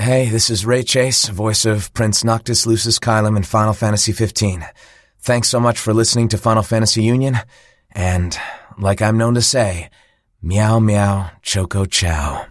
Hey, this is Ray Chase, voice of Prince Noctis Lucis Caelum in Final Fantasy 15. Thanks so much for listening to Final Fantasy Union, and, like I'm known to say, meow meow choco chow.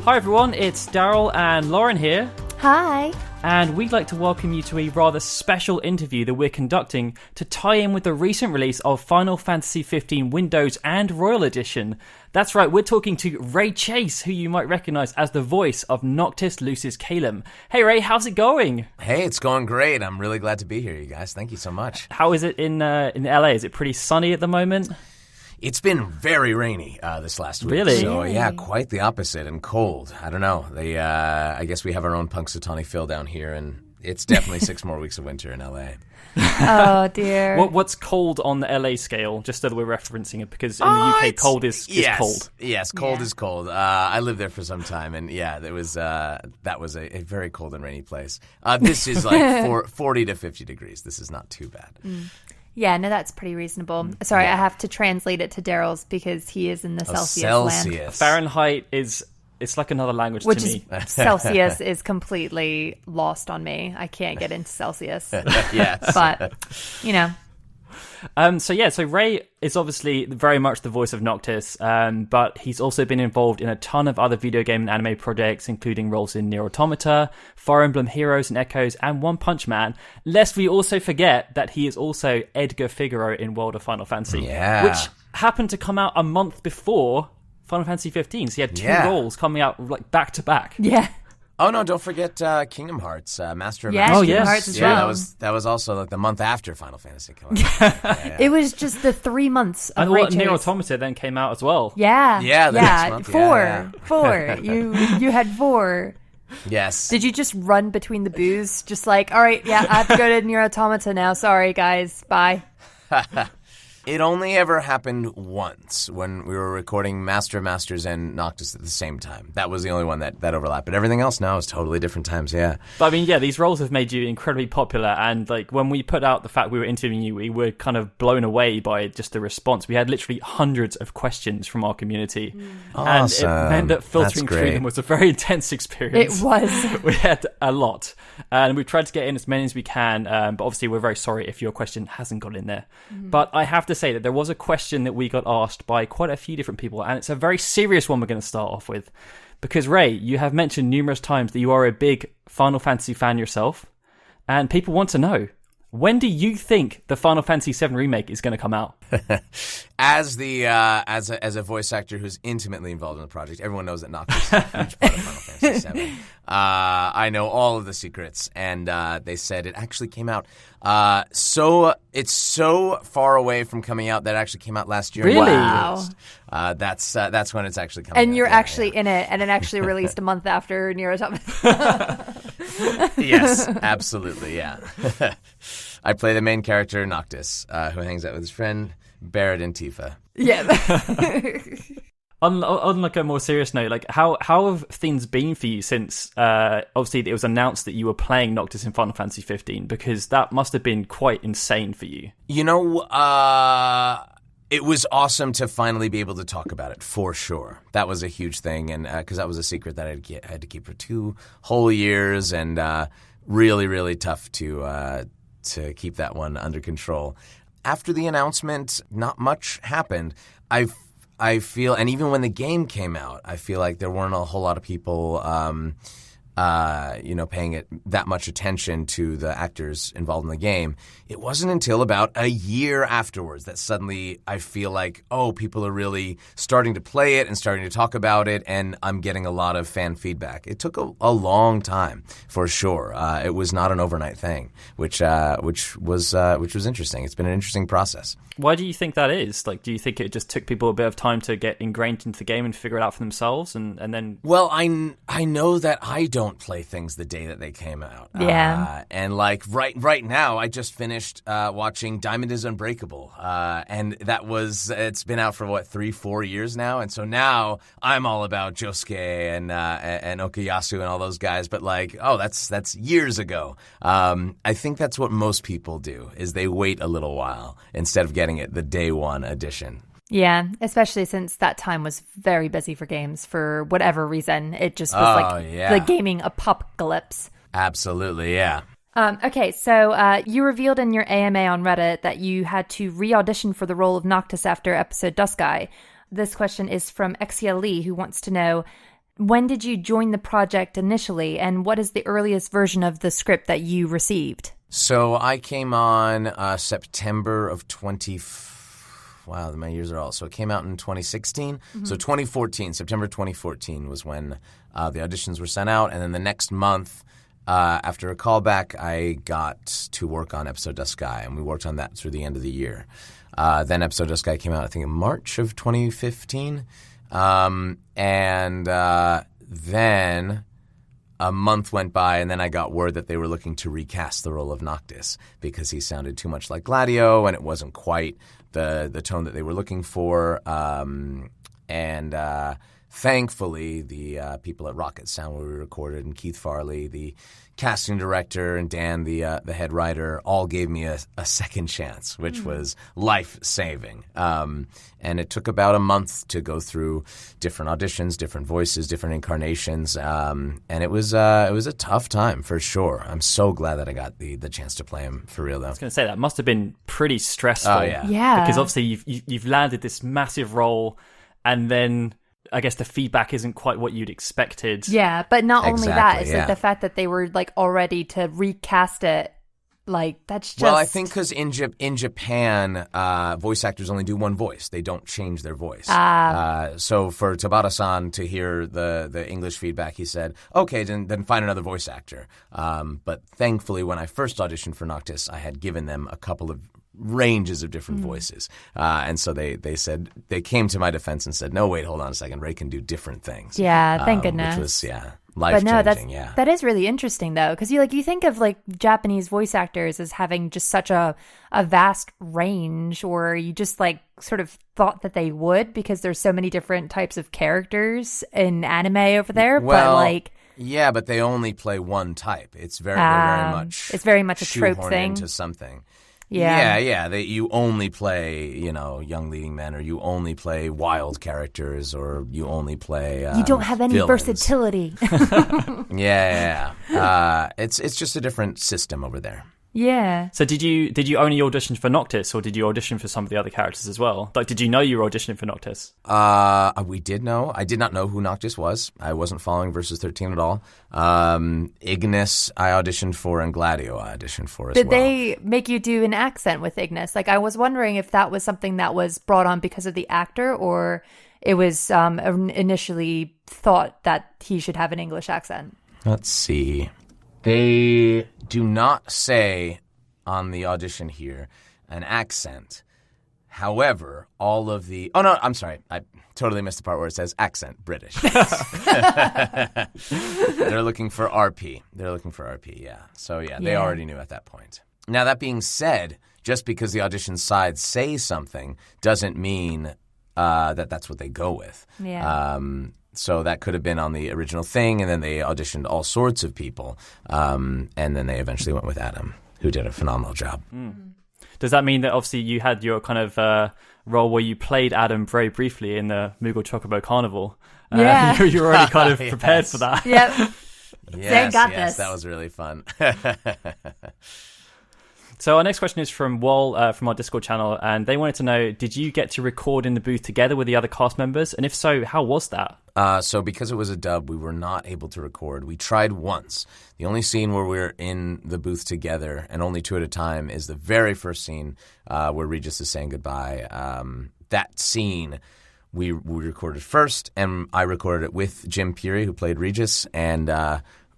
Hi everyone, it's Daryl and Lauren here. Hi. And we'd like to welcome you to a rather special interview that we're conducting to tie in with the recent release of Final Fantasy 15 Windows and Royal Edition. That's right, we're talking to Ray Chase, who you might recognise as the voice of Noctis Lucis Caelum. Hey Ray, how's it going? Hey, it's going great. I'm really glad to be here, you guys. Thank you so much. How is it in LA? Is it pretty sunny at the moment? It's been very rainy this last week. Really? So, yeah, quite the opposite and cold. I don't know. I guess we have our own Punxsutawney Phil down here, and it's definitely 6 more weeks of winter in LA. Oh, dear. What's cold on the LA scale, just so that we're referencing it, because in the UK, cold is cold. Yes, cold is cold. I lived there for some time, and yeah, that was a very cold and rainy place. This is like 40 to 50 degrees. This is not too bad. Yeah, no, that's pretty reasonable. Sorry, I have to translate it to Daryl's because he is in the Celsius land. Fahrenheit it's like another language Which to me. Celsius is completely lost on me. I can't get into Celsius. Yes. But, you know. So Ray is obviously very much the voice of Noctis, but he's also been involved in a ton of other video game and anime projects, including roles in NieR Automata, Fire Emblem Heroes and Echoes, and One Punch Man, lest we also forget that he is also Edgar Figaro in World of Final Fantasy, which happened to come out a month before Final Fantasy 15, so he had 2 roles coming out like back to back. Yeah. Oh no! Don't forget Kingdom Hearts, Master of Masters. Kingdom Hearts as well. That was also like the month after Final Fantasy came out. It was just the 3 months of and Ray NieR Automata then came out as well. Yeah, the next month. 4. You had 4. Yes. Did you just run between the booths, just like, all right, I have to go to NieR Automata now. Sorry, guys. Bye. It only ever happened once when we were recording Master of Masters and Noctis at the same time. That was the only one that overlapped. But everything else now is totally different times, yeah. But I mean, yeah, these roles have made you incredibly popular. And like when we put out the fact we were interviewing you, we were kind of blown away by just the response. We had literally hundreds of questions from our community. Awesome. And it meant that filtering through them was a very intense experience. It was. We had a lot. And we've tried to get in as many as we can. But obviously, we're very sorry if your question hasn't got in there. But I have to say that there was a question that we got asked by quite a few different people, and it's a very serious one we're going to start off with, because Ray, you have mentioned numerous times that you are a big Final Fantasy fan yourself, and people want to know, when do you think the Final Fantasy VII Remake is going to come out? As a voice actor who's intimately involved in the project, everyone knows that Noctis is a huge part of Final Fantasy VII. I know all of the secrets, and they said it actually came out. So it's so far away from coming out that it actually came out last year. Really? Wow. That's when it's actually coming out. And you're actually in it, and it actually released a month after NieR Automata. Yes, absolutely, yeah. I play the main character, Noctis, who hangs out with his friend, Barrett and Tifa. Yeah. On like a more serious note, like how have things been for you since obviously it was announced that you were playing Noctis in Final Fantasy 15, because that must have been quite insane for you. You know, it was awesome to finally be able to talk about it, for sure. That was a huge thing, and because that was a secret that I had to keep for 2 whole years, and really, really tough to keep that one under control. After the announcement, not much happened. I feel, and even when the game came out, I feel like there weren't a whole lot of people, paying it that much attention to the actors involved in the game. It wasn't until about a year afterwards that suddenly I feel like, people are really starting to play it and starting to talk about it, and I'm getting a lot of fan feedback. It took a long time, for sure. It was not an overnight thing, which was interesting. It's been an interesting process. Why do you think that is? Like, do you think it just took people a bit of time to get ingrained into the game and figure it out for themselves, and then? Well, I know that I don't don't play things the day that they came out. Yeah. And like right now, I just finished watching Diamond is Unbreakable. And it's been out for 3-4 years now. And so now I'm all about Duscae and Okuyasu and all those guys. But like, that's years ago. I think that's what most people do, is they wait a little while instead of getting it the day one edition. Yeah, especially since that time was very busy for games for whatever reason. It just was the gaming apocalypse. Absolutely, yeah. Okay, so you revealed in your AMA on Reddit that you had to re-audition for the role of Noctis after episode Duscae. This question is from EXIA Lee, who wants to know, when did you join the project initially, and what is the earliest version of the script that you received? So I came on September of Wow, my years are all. So it came out in 2016. Mm-hmm. So 2014, September 2014 was when the auditions were sent out. And then the next month, after a callback, I got to work on episode Duscae. And we worked on that through the end of the year. Then episode Duscae came out, I think, in March of 2015. Then a month went by, and then I got word that they were looking to recast the role of Noctis because he sounded too much like Gladio, and it wasn't quite the tone that they were looking for. Thankfully, the people at Rocket Sound, where we recorded, and Keith Farley, the casting director, and Dan, the head writer, all gave me a second chance, which was life-saving. And it took about a month to go through different auditions, different voices, different incarnations, and it was a tough time for sure. I'm so glad that I got the chance to play him for real, though. I was going to say, that must have been pretty stressful. Oh, yeah. Yeah. Because obviously you've landed this massive role, and then I guess the feedback isn't quite what you'd expected. Yeah, but not only that, Exactly, it's yeah. like the fact that they were like already to recast it. Like, that's just... Well, I think because in Japan, voice actors only do one voice. They don't change their voice. So for Tabata-san to hear the English feedback, he said, okay, then find another voice actor. But thankfully, when I first auditioned for Noctis, I had given them a couple of ranges of different voices. And so they said, they came to my defense and said, no, wait, hold on a second. Ray can do different things. Yeah, thank goodness. Which was, life-changing, that is really interesting though, because you think of like Japanese voice actors as having just such a vast range, or you just like sort of thought that they would because there's so many different types of characters in anime over there. Well, but like, yeah, but they only play one type. It's very much a trope shoehorned thing into something. Yeah. You only play, young leading men, or you only play wild characters, or you only play you don't have any villains. versatility. Yeah. It's just a different system over there. Yeah. So did you only audition for Noctis, or did you audition for some of the other characters as well? Like, did you know you were auditioning for Noctis? We did know. I did not know who Noctis was. I wasn't following Versus 13 at all. IGNIS I auditioned for, and Gladio I auditioned for as well. Did they make you do an accent with IGNIS? Like, I was wondering if that was something that was brought on because of the actor, or it was initially thought that he should have an English accent. Let's see. They do not say on the audition here an accent. However, all of the... Oh, no, I'm sorry. I totally missed the part where it says accent, British. They're looking for RP. Yeah. So, yeah, they already knew at that point. Now, that being said, just because the audition sides say something doesn't mean that that's what they go with. Yeah. So that could have been on the original thing, and then they auditioned all sorts of people, and then they eventually went with Adam, who did a phenomenal job. Does that mean that obviously you had your kind of role where you played Adam very briefly in the Moogle Chocobo Carnival? Yeah. You were already kind of prepared for that. Yep. Yes, that was really fun. So our next question is from Wall from our Discord channel, and they wanted to know, did you get to record in the booth together with the other cast members? And if so, how was that? So because it was a dub, we were not able to record. We tried once. The only scene where we're in the booth together, and only two at a time, is the very first scene where Regis is saying goodbye. That scene we recorded first, and I recorded it with Jim Peary, who played Regis, and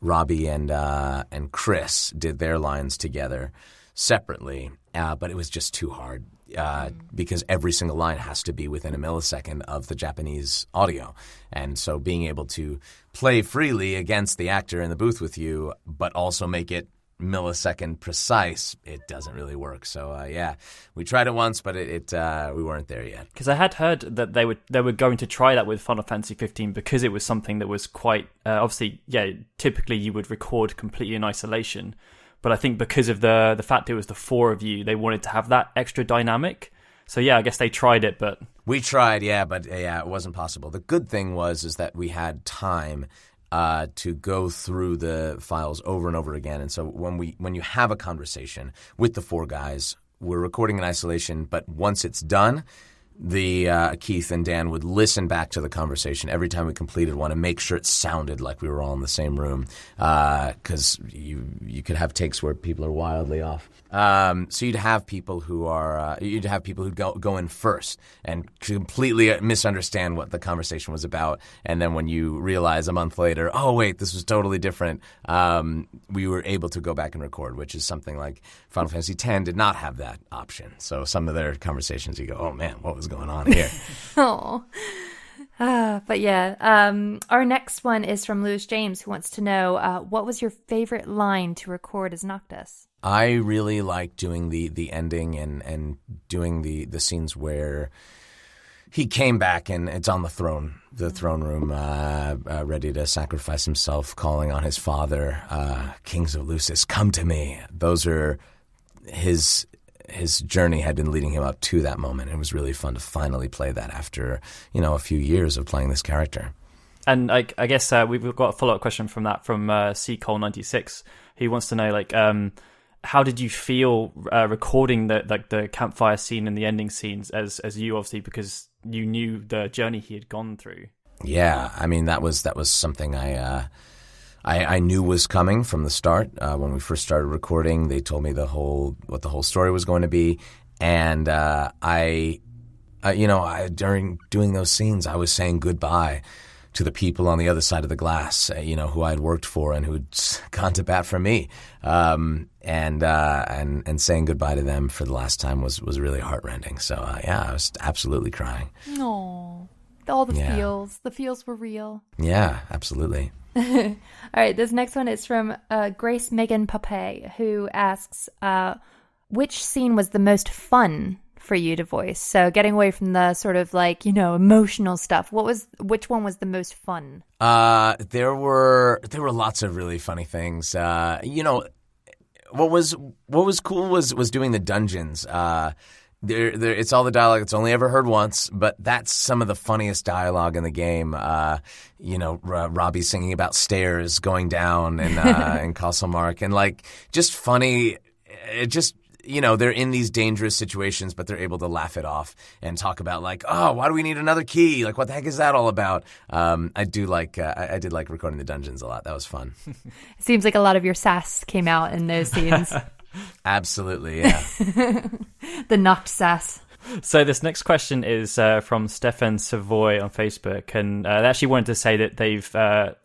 Robbie and Chris did their lines together. separately, but it was just too hard. Because every single line has to be within a millisecond of the Japanese audio. And so being able to play freely against the actor in the booth with you, but also make it millisecond precise, it doesn't really work. So, we tried it once, but we weren't there yet. Because I had heard that they were going to try that with Final Fantasy 15 because it was something that was quite, obviously, typically you would record completely in isolation. But I think because of the fact it was the four of you, they wanted to have that extra dynamic. So I guess they tried it, but... We tried, but it wasn't possible. The good thing is that we had time to go through the files over and over again. And so when you have a conversation with the four guys, we're recording in isolation, but once it's done, the Keith and Dan would listen back to the conversation every time we completed one and make sure it sounded like we were all in the same room, because you could have takes where people are wildly off. So you'd have people who go in first and completely misunderstand what the conversation was about, and then when you realize a month later, oh wait, this was totally different, we were able to go back and record, which is something like Final Fantasy X did not have that option. So some of their conversations, you go, oh man, what was going on here? Oh. Our next one is from Lewis James, who wants to know, what was your favorite line to record as Noctis? I really like doing the ending and doing the scenes where he came back and it's on the throne room, ready to sacrifice himself, calling on his father, Kings of Lucis, come to me. Those are his journey had been leading him up to that moment. It was really fun to finally play that after, a few years of playing this character. And I guess we've got a follow-up question from that from CCole96. He wants to know, how did you feel recording the campfire scene and the ending scenes as you, obviously, because you knew the journey he had gone through? Yeah, I mean, that was something I knew was coming from the start. When we first started recording, they told me what the whole story was going to be, and during doing those scenes, I was saying goodbye to the people on the other side of the glass, who I had worked for and who'd gone to bat for me, and saying goodbye to them for the last time was really heartrending. So I was absolutely crying. Oh, all the feels were real. Yeah, absolutely. All right, this next one is from Grace Megan POPAY, who asks, which scene was the most fun for you to voice? So getting away from the sort of emotional stuff, which one was the most fun? There were lots of really funny things. What was cool was doing the dungeons. It's all the dialogue. It's only ever heard once, but that's some of the funniest dialogue in the game. Robbie singing about stairs going down in Castlemark, and just funny. It just they're in these dangerous situations, but they're able to laugh it off and talk about why do we need another key? What the heck is that all about? I did like recording the dungeons a lot. That was fun. It seems like a lot of your sass came out in those scenes. Absolutely, yeah. The Noct sass. So this next question is from Stefan SAVOIE on Facebook, and they actually wanted to say that they've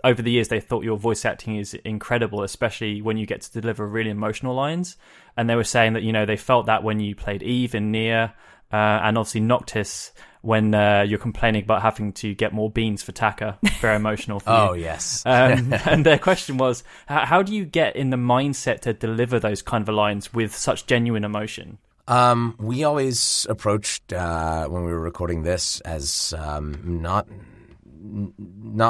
over the years they thought your voice acting is incredible, especially when you get to deliver really emotional lines. And they were saying that they felt that when you played Eve in NieR, and obviously Noctis when you're complaining about having to get more beans for Taka. Very emotional for you. Oh yes. And their question was, how do you get in the mindset to deliver those kind of lines with such genuine emotion? We always approached when we were recording this as not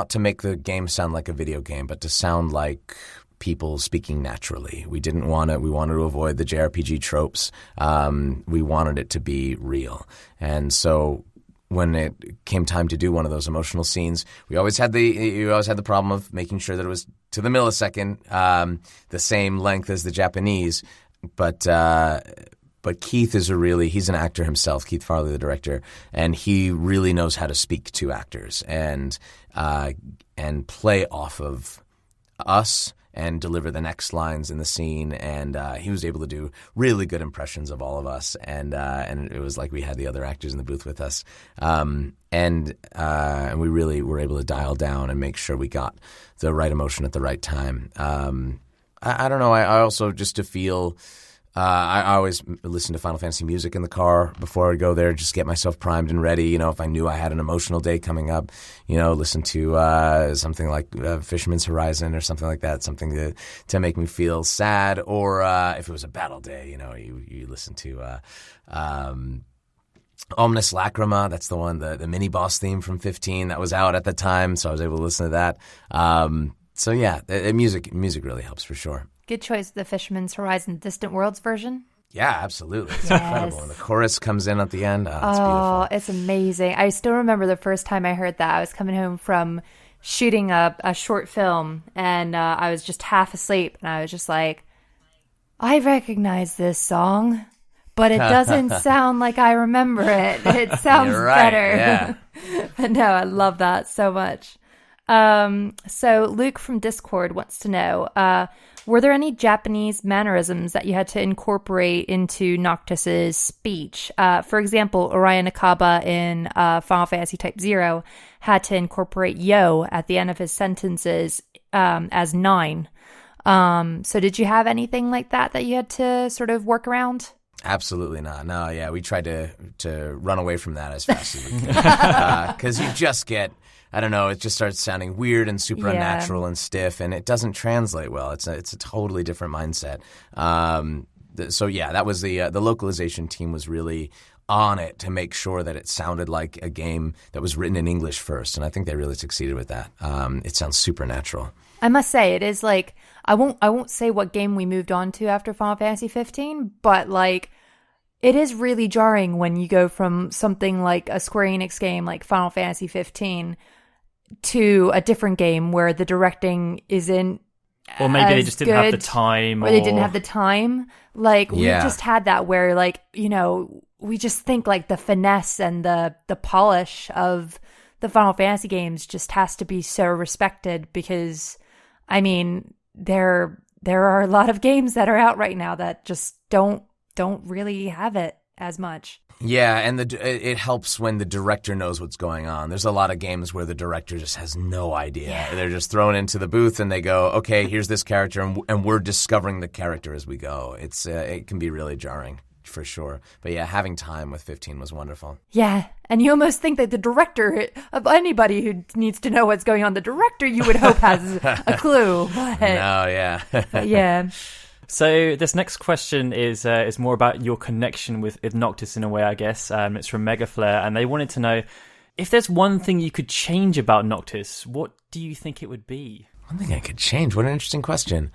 to make the game sound like a video game, but to sound like people speaking naturally. We wanted to avoid the JRPG tropes. We wanted it to be real, and so when it came time to do one of those emotional scenes, you always had the problem of making sure that it was to the millisecond, the same length as the Japanese, but Keith is he's an actor himself, Keith Farley, the director, and he really knows how to speak to actors and play off of us and deliver the next lines in the scene. And he was able to do really good impressions of all of us, and it was like we had the other actors in the booth with us. And we really were able to dial down and make sure we got the right emotion at the right time. I don't know. I also just to feel I always listen to Final Fantasy music in the car before I go there, just get myself primed and ready. If I knew I had an emotional day coming up, listen to something like Fisherman's Horizon or something like that, something to make me feel sad. Or if it was a battle day, you listen to Omnis Lacrima. That's the one, the mini boss theme from 15 that was out at the time, so I was able to listen to that. So yeah, music really helps for sure. Good choice, the Fisherman's Horizon Distant Worlds version. Yeah, absolutely. It's incredible. And the chorus comes in at the end. Oh, it's beautiful. It's amazing. I still remember the first time I heard that. I was coming home from shooting a short film, and I was just half asleep, and I was just like, I recognize this song, but it doesn't sound like I remember it. It sounds better. Yeah. But no, I love that so much. So Luke from Discord wants to know, were there any Japanese mannerisms that you had to incorporate into Noctis's speech? For example, Orion Akaba in Final Fantasy Type 0 had to incorporate yo at the end of his sentences as 9. So did you have anything like that you had to sort of work around? Absolutely not. No, yeah, we tried to run away from that as fast as we could. Because you just get, I don't know, it just starts sounding weird and super unnatural and stiff, and it doesn't translate well. It's a totally different mindset. So yeah, that was the localization team was really on it to make sure that it sounded like a game that was written in English first, and I think they really succeeded with that. It sounds super natural. I must say, it is like, I won't say what game we moved on to after Final Fantasy 15, but like, it is really jarring when you go from something like a Square Enix game like Final Fantasy 15 to a different game where the directing isn't or maybe they just didn't have the time, or they didn't have the time. Like, we just had that where, like, we just think like the finesse and the polish of the Final Fantasy games just has to be so respected, because I mean, there are a lot of games that are out right now that just don't really have it as much. Yeah, and it helps when the director knows what's going on. There's a lot of games where the director just has no idea. Yeah. They're just thrown into the booth and they go, okay, here's this character, and we're discovering the character as we go. It can be really jarring, for sure. But yeah, having time with 15 was wonderful. Yeah, and you almost think that the director, of anybody who needs to know what's going on, the director you would hope has a clue. But, no, yeah. But yeah. So this next question is more about your connection with Noctis in a way, I guess. It's from Megaflare, and they wanted to know, if there's one thing you could change about Noctis, what do you think it would be? One thing I could change? What an interesting question.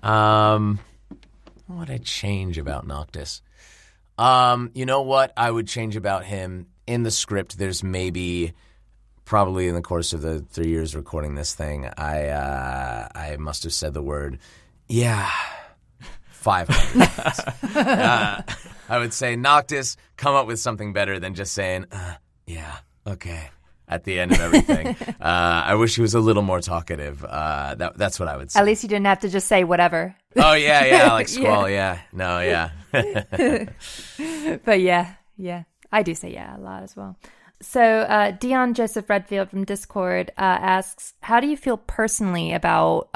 What would I change about Noctis? You know what I would change about him? In the script, there's probably in the course of the 3 years recording this thing, I must have said the word, 500 times. I would say, Noctis, come up with something better than just saying, okay, at the end of everything. I wish he was a little more talkative. That's what I would say. At least you didn't have to just say whatever. Oh, yeah, like Squall, yeah. No, yeah. But yeah, I do say a lot as well. So Dion Joseph Redfield from Discord asks, how do you feel personally about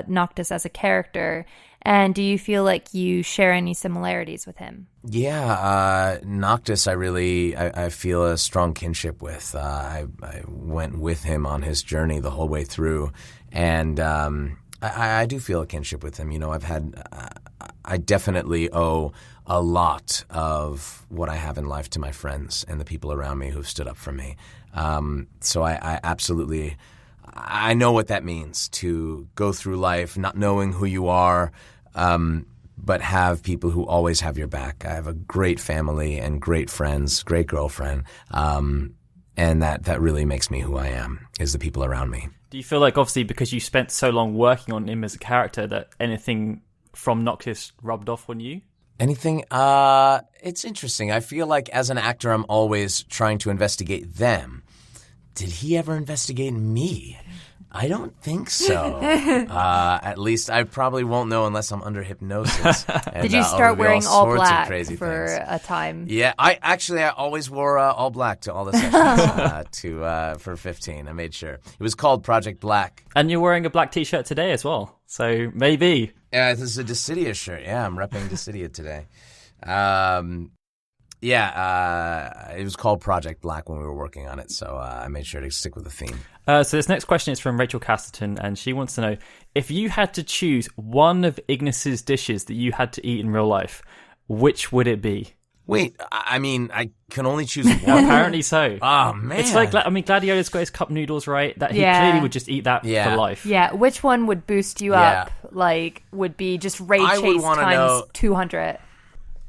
Noctis as a character? And do you feel like you share any similarities with him? Yeah, Noctis, I feel a strong kinship with. I went with him on his journey the whole way through, and I do feel a kinship with him. I definitely owe a lot of what I have in life to my friends and the people around me who've stood up for me. So I absolutely, I know what that means to go through life not knowing who you are, but have people who always have your back. I have a great family and great friends, great girlfriend, and that really makes me who I am, is the people around me. Do you feel like, obviously, because you spent so long working on him as a character, that anything from Noctis rubbed off on you? Anything? It's interesting. I feel like as an actor, I'm always trying to investigate them. Did he ever investigate me? I don't think so. At least I probably won't know unless I'm under hypnosis. And, did you start wearing all black for things. a time? Yeah, I always wore all black to all the sessions for 15. I made sure. It was called Project Black. And you're wearing a black t-shirt today as well. So maybe. Yeah, this is a Dissidia shirt. Yeah, I'm repping Dissidia today. It was called Project Black when we were working on it, so I made sure to stick with the theme. So this next question is from Rachel CASTERTON, and she wants to know, if you had to choose one of IGNIS's dishes that you had to eat in real life, which would it be? Wait, I mean, I can only choose one? Apparently so. Oh, man. It's like, Gladiator's got his cup noodles, right? That he clearly would just eat that for life. Yeah, which one would boost you up? Like, would be just Ray Chase times 200?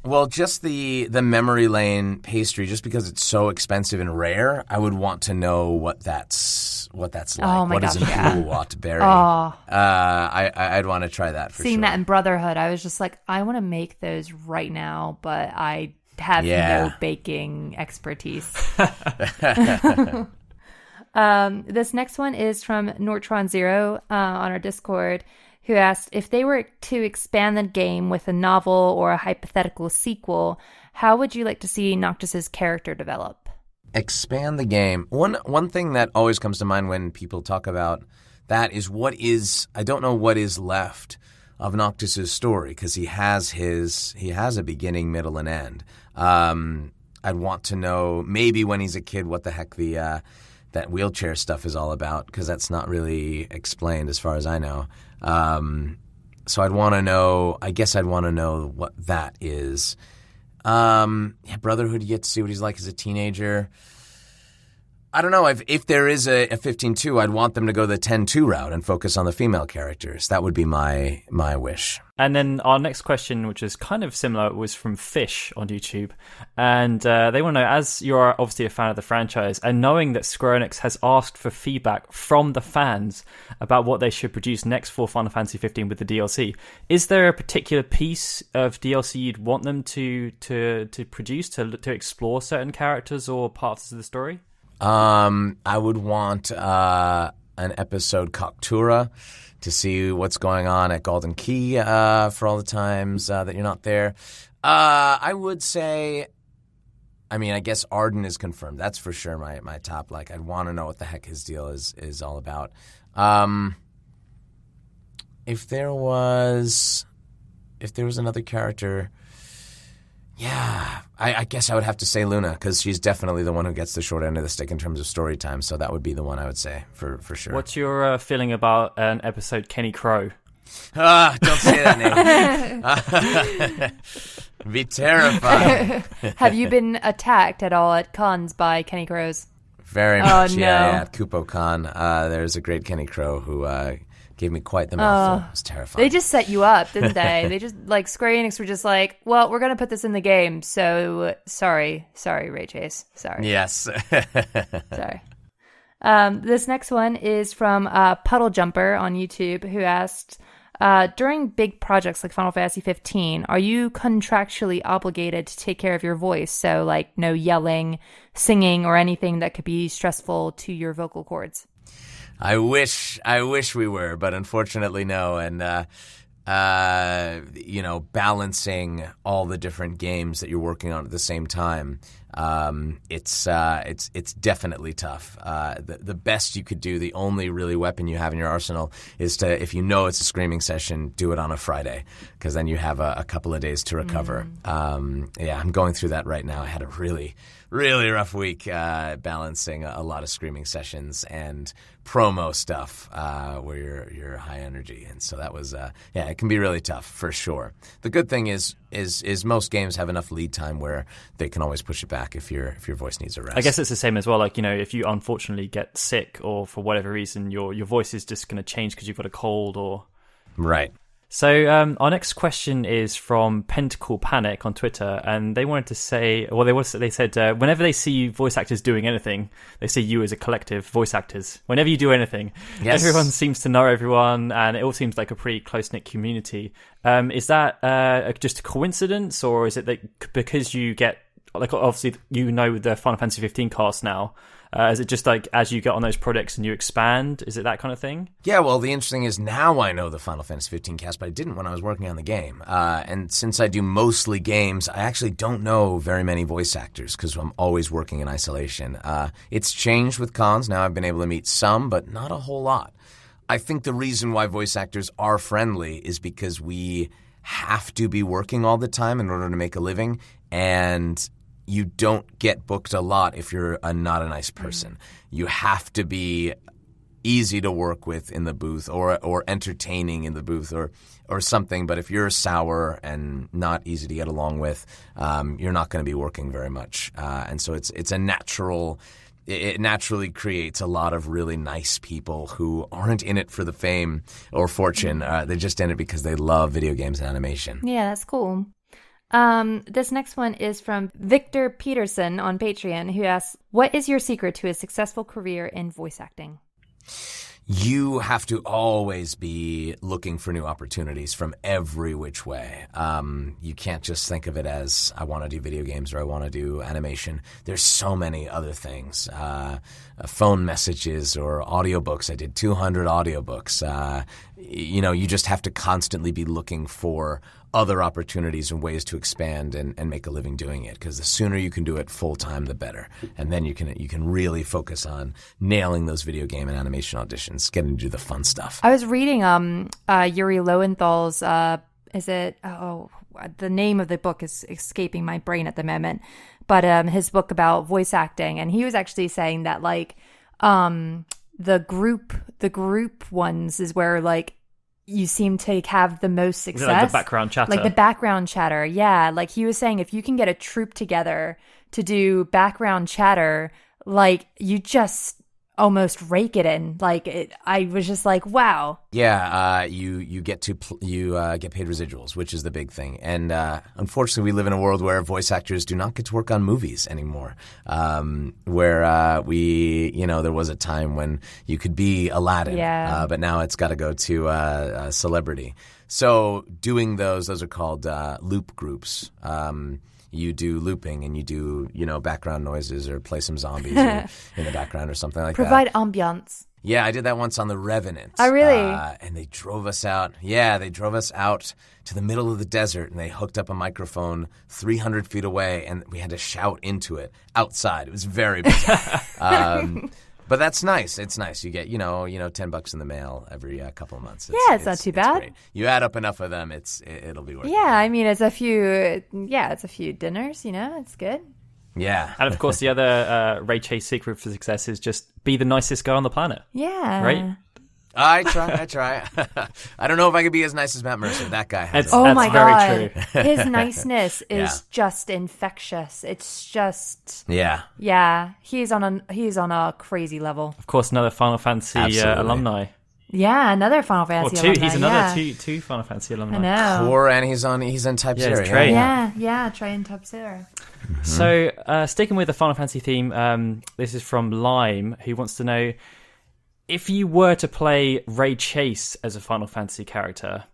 Well, just the memory lane pastry, just because it's so expensive and rare, I would want to know what that's like. Oh my gosh, is an Uluwat berry? Oh. I'd want to try that for Seeing sure. that in Brotherhood, I was just like, I want to make those right now, but I have no baking expertise. This next one is from NORTRONZERO on our Discord, who asked, if they were to expand the game with a novel or a hypothetical sequel, how would you like to see Noctis's character develop? Expand the game. One thing that always comes to mind when people talk about that is I don't know what is left of Noctis's story, because he has a beginning, middle, and end. I'd want to know maybe when he's a kid what the heck that wheelchair stuff is all about, because that's not really explained as far as I know. So I'd want to know. I guess I'd want to know what that is. Brotherhood, you get to see what he's like as a teenager. I don't know. If there is a 15-2, I'd want them to go the 10-2 route and focus on the female characters. That would be my wish. And then our next question, which is kind of similar, was from Fish on YouTube. And they want to know, as you're obviously a fan of the franchise, and knowing that Square Enix has asked for feedback from the fans about what they should produce next for Final Fantasy 15 with the DLC, is there a particular piece of DLC you'd want them to produce to explore certain characters or parts of the story? I would want an episode Coctura to see what's going on at Golden Key for all the times that you're not there. I would say, I guess Arden is confirmed. That's for sure my top. Like, I'd want to know what the heck his deal is all about. If there was another character, I guess I would have to say Luna, because she's definitely the one who gets the short end of the stick in terms of story time. So that would be the one I would say for sure. What's your feeling about an episode Kenny Crow? Don't say that name. Be terrified. Have you been attacked at all at cons by Kenny Crows? Very much, no. yeah. At KupoCon, there's a great Kenny Crow who gave me quite the mouthful. It was terrifying. They just set you up, didn't they? They just, like, Square Enix were just like, well, we're going to put this in the game, so sorry, Ray Chase. Sorry. Yes. Sorry. This next one is from Puddle Jumper on YouTube, who asked, during big projects like Final Fantasy 15, are you contractually obligated to take care of your voice? So, like, no yelling, singing, or anything that could be stressful to your vocal cords? I wish we were, but unfortunately no. And balancing all the different games that you're working on at the same time, it's definitely tough. The best you could do, the only really weapon you have in your arsenal, is to, if you know it's a screaming session, do it on a Friday, because then you have a couple of days to recover. I'm going through that right now. I had a really rough week balancing a lot of screaming sessions and promo stuff where you're high energy, and so that was it can be really tough for sure. The good thing is most games have enough lead time where they can always push it back if your voice needs a rest. I guess it's the same as well. Like, if you unfortunately get sick or for whatever reason your voice is just going to change because you've got a cold or right. So our next question is from PENTACLEPANIC on Twitter, and they wanted to say, they said whenever they see voice actors doing anything, they see you as a collective voice actors. Whenever you do anything, yes. Everyone seems to know everyone, and it all seems like a pretty close-knit community. Is that just a coincidence, or is it that because you get, like, obviously the Final Fantasy 15 cast now? Is it just like as you get on those projects and you expand? Is it that kind of thing? Yeah, well, the interesting is now I know the Final Fantasy 15 cast, but I didn't when I was working on the game. And since I do mostly games, I actually don't know very many voice actors because I'm always working in isolation. It's changed with cons. Now I've been able to meet some, but not a whole lot. I think the reason why voice actors are friendly is because we have to be working all the time in order to make a living, and you don't get booked a lot if you're not a nice person. You have to be easy to work with in the booth or entertaining in the booth or something. But if you're sour and not easy to get along with, you're not going to be working very much. And so it's a natural. It naturally creates a lot of really nice people who aren't in it for the fame or fortune. They're just in it because they love video games and animation. Yeah, that's cool. This next one is from Victor Peterson on Patreon, who asks, what is your secret to a successful career in voice acting? You have to always be looking for new opportunities from every which way. You can't just think of it as, I want to do video games or I want to do animation. There's so many other things. Phone messages or audiobooks. I did 200 audiobooks. You just have to constantly be looking for other opportunities and ways to expand and make a living doing it, because the sooner you can do it full time, the better. And then you can really focus on nailing those video game and animation auditions, getting to do the fun stuff. I was reading Yuri Lowenthal's the name of the book is escaping my brain at the moment, but his book about voice acting, and he was actually saying that the group ones is where you seem to have the most success. Like the background chatter. Like the background chatter, yeah. Like he was saying, if you can get a troupe together to do background chatter, you just almost rake it in. I was just like, wow. Yeah, you get to get paid residuals, which is the big thing. And unfortunately, we live in a world where voice actors do not get to work on movies anymore. Where there was a time when you could be Aladdin, but now it's got to go to a celebrity. So doing those are called loop groups. You do looping and you do, background noises or play some zombies in the background or something like that. Provide ambiance. Yeah, I did that once on The Revenant. Oh, really? And they drove us out. Yeah, they drove us out to the middle of the desert, and they hooked up a microphone 300 feet away, and we had to shout into it outside. It was very bizarre. But that's nice. It's nice. You get, $10 in the mail every couple of months. It's not too bad. Great. You add up enough of them, it'll be worth it. Yeah, I mean, it's a few dinners, it's good. Yeah. And of course, the other RAECHEL secret for success is just be the nicest guy on the planet. Yeah. Right? I try. I don't know if I could be as nice as Matt Mercer. That guy has Oh my God. Very true. His niceness is just infectious. It's just Yeah. He's on a crazy level. Of course, another Final Fantasy alumni. Yeah, another Final Fantasy alumni. He's another two Final Fantasy alumni. I know. Core, and he's in Type Zero. Trey. Yeah, Trey in Type Zero. Mm-hmm. So, sticking with the Final Fantasy theme, this is from Lime, who wants to know, if you were to play Ray Chase as a Final Fantasy character,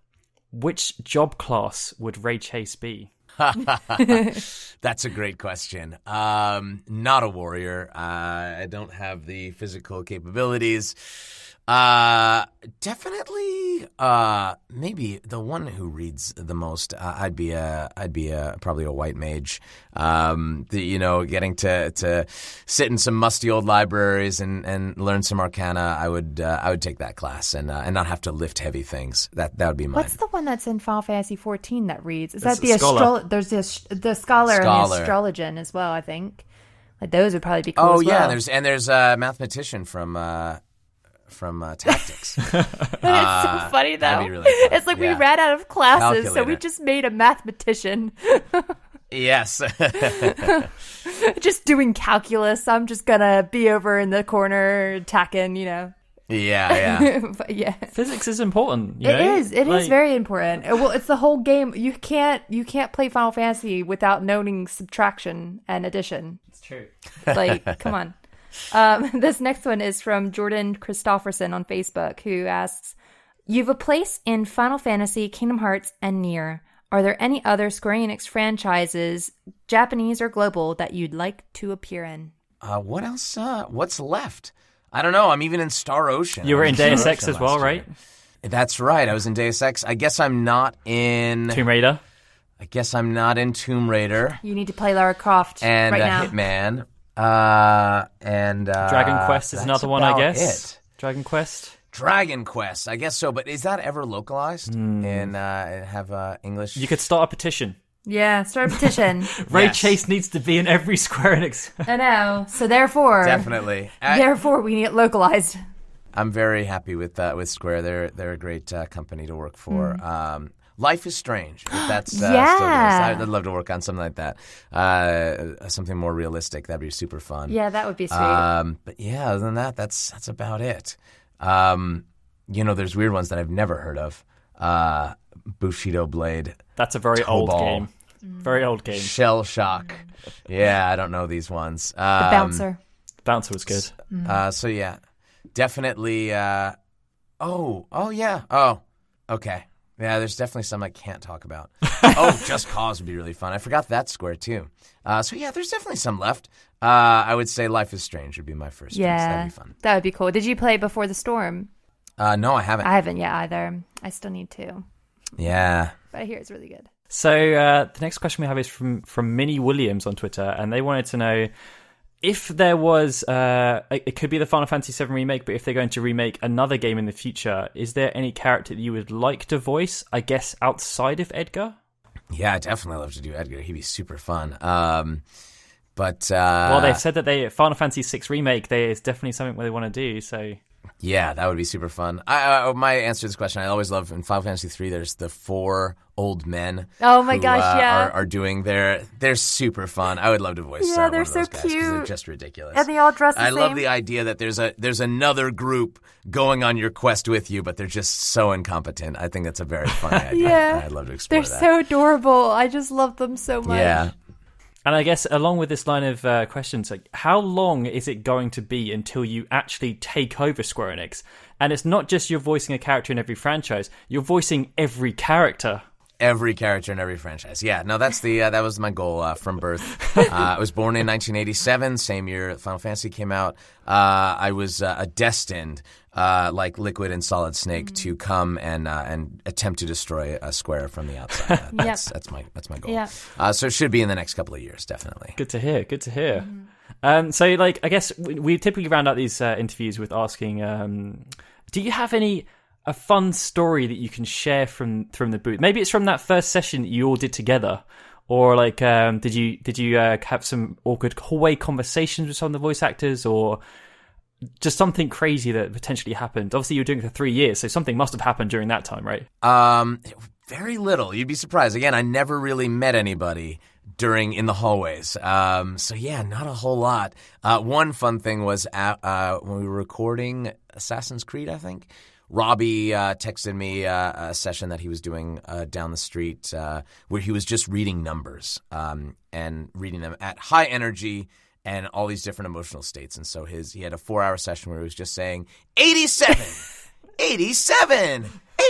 which job class would Ray Chase be? That's a great question. Not a warrior. I don't have the physical capabilities. Definitely, maybe the one who reads the most. I'd be probably a white mage. Getting to sit in some musty old libraries and learn some arcana. I would take that class and not have to lift heavy things. That would be mine. What's the one that's in Final Fantasy 14 that reads? Is It's that the Scholar. There's the scholar and the astrologian as well, I think. Those would probably be cool. Oh as yeah, well. there's a mathematician from Tactics. It's so funny though. That'd be really fun. It's like we ran out of classes, so we Calculator. just made a mathematician. Yes. Just doing calculus. I'm just gonna be over in the corner tacking, Yeah. But yeah. Physics is important. It is very important. Well, it's the whole game. You can't play Final Fantasy without knowing subtraction and addition. It's true. Come on. This next one is from Jordan Christofferson on Facebook, who asks, you've a place in Final Fantasy, Kingdom Hearts, and NieR. Are there any other Square Enix franchises, Japanese or global, that you'd like to appear in? What else? What's left? I don't know. I'm even in Star Ocean. You were in Star Deus Ocean Ex as last well, year. right? That's right. I was in Deus Ex. I guess I'm not in Tomb Raider. I guess I'm not in Tomb Raider. You need to play Lara Croft And right now. Hitman. And Dragon Quest is that's another one, I about guess. it. Dragon Quest. Dragon Quest, I guess so. But is that ever localized and have English? You could start a petition. Yeah, start a petition. Ray Chase needs to be in every Square Enix. I know. So therefore, Definitely. Therefore, we need it localized. I'm very happy with Square. They're a great company to work for. Life is Strange. If that's still I'd love to work on something like that. Something more realistic. That'd be super fun. Yeah, that would be sweet. But yeah, other than that, that's about it. There's weird ones that I've never heard of. Bushido Blade. That's a very old game. Very old game. Shell Shock. Yeah, I don't know these ones. The Bouncer. Bouncer was good. So yeah, definitely. Yeah. Oh, okay. Yeah, there's definitely some I can't talk about. Just Cause would be really fun. I forgot that Square too. So yeah, there's definitely some left. I would say Life is Strange would be my first choice. That'd be fun. That would be cool. Did you play Before the Storm? No, I haven't. I haven't yet either. I still need to. Yeah. But I hear it's really good. So the next question we have is from Minnie Williams on Twitter, and they wanted to know if there was, it could be the Final Fantasy VII Remake, but if they're going to remake another game in the future, is there any character that you would like to voice, I guess, outside of Edgar? Yeah, I'd definitely love to do Edgar. He'd be super fun. But they've said that Final Fantasy VI Remake, is definitely something where they want to do, so... Yeah, that would be super fun. My answer to this question, I always love in Final Fantasy 3. There's the 4 old men. Oh my gosh, yeah, are doing they're super fun. I would love to voice. Yeah, one they're of so those guys, 'cause cute. they're just ridiculous, and they all dress the I same. love the idea that there's another group going on your quest with you, but they're just so incompetent. I think that's a very funny idea. Yeah, I'd love to explore they're that. so adorable. I just love them so much. Yeah. And I guess along with this line of questions, like how long is it going to be until you actually take over Square Enix? And it's not just you're voicing a character in every franchise; you're voicing every character. Every character in every franchise. Yeah, no, that's that was my goal from birth. I was born in 1987, same year Final Fantasy came out. I was destined, like Liquid and Solid Snake, to come and attempt to destroy Square from the outside. That's my goal. Yeah. So it should be in the next couple of years, definitely. Good to hear. Good to hear. So, like, I guess we typically round out these interviews with asking, do you have a fun story that you can share from the booth? Maybe it's from that first session that you all did together, or like, did you have some awkward hallway conversations with some of the voice actors, or just something crazy that potentially happened? Obviously, you were doing it for 3 years, so something must have happened during that time, right? Very little. You'd be surprised. Again, I never really met anybody in the hallways. So yeah, not a whole lot. One fun thing was when we were recording Assassin's Creed, I think, Robbie texted me a session that he was doing down the street where he was just reading numbers and reading them at high energy and all these different emotional states. And so he had a 4-hour session where he was just saying 87, 87,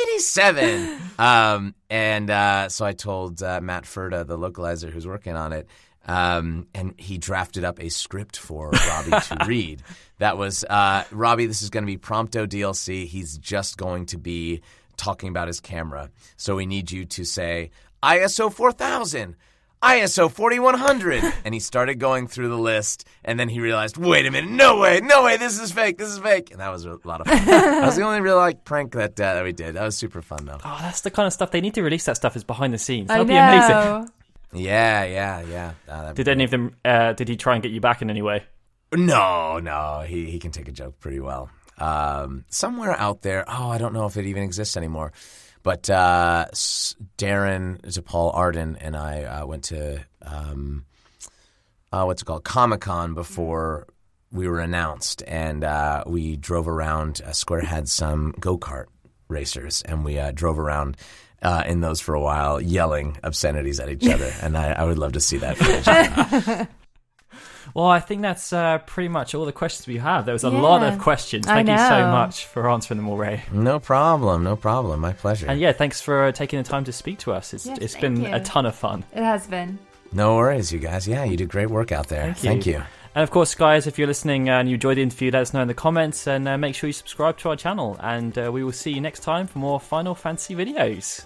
87. So I told Matt Furta, the localizer who's working on it, and he drafted up a script for Robbie to read. That was, Robbie, this is going to be Prompto DLC. He's just going to be talking about his camera. So we need you to say ISO 4000, ISO 4100. And he started going through the list, and then he realized, wait a minute, no way, this is fake. And that was a lot of fun. That was the only real prank that we did. That was super fun, though. Oh, that's the kind of stuff, they need to release that stuff as behind the scenes. I That'll be know. amazing. Yeah. Did any of them, did he try and get you back in any way? No, he can take a joke pretty well. Somewhere out there, I don't know if it even exists anymore, but Darren DePaul Arden and I went to Comic-Con before we were announced, and we drove around. Square had some go-kart racers, and we drove around in those for a while, yelling obscenities at each other, and I would love to see that footage. Well, I think that's pretty much all the questions we have. There was a lot of questions. Thank you so much for answering them all, Ray. No problem. My pleasure. And yeah, thanks for taking the time to speak to us. It's been a ton of fun. It has been. No worries, you guys. Yeah, you did great work out there. Thank you. And of course, guys, if you're listening and you enjoyed the interview, let us know in the comments, and make sure you subscribe to our channel. And we will see you next time for more Final Fantasy videos.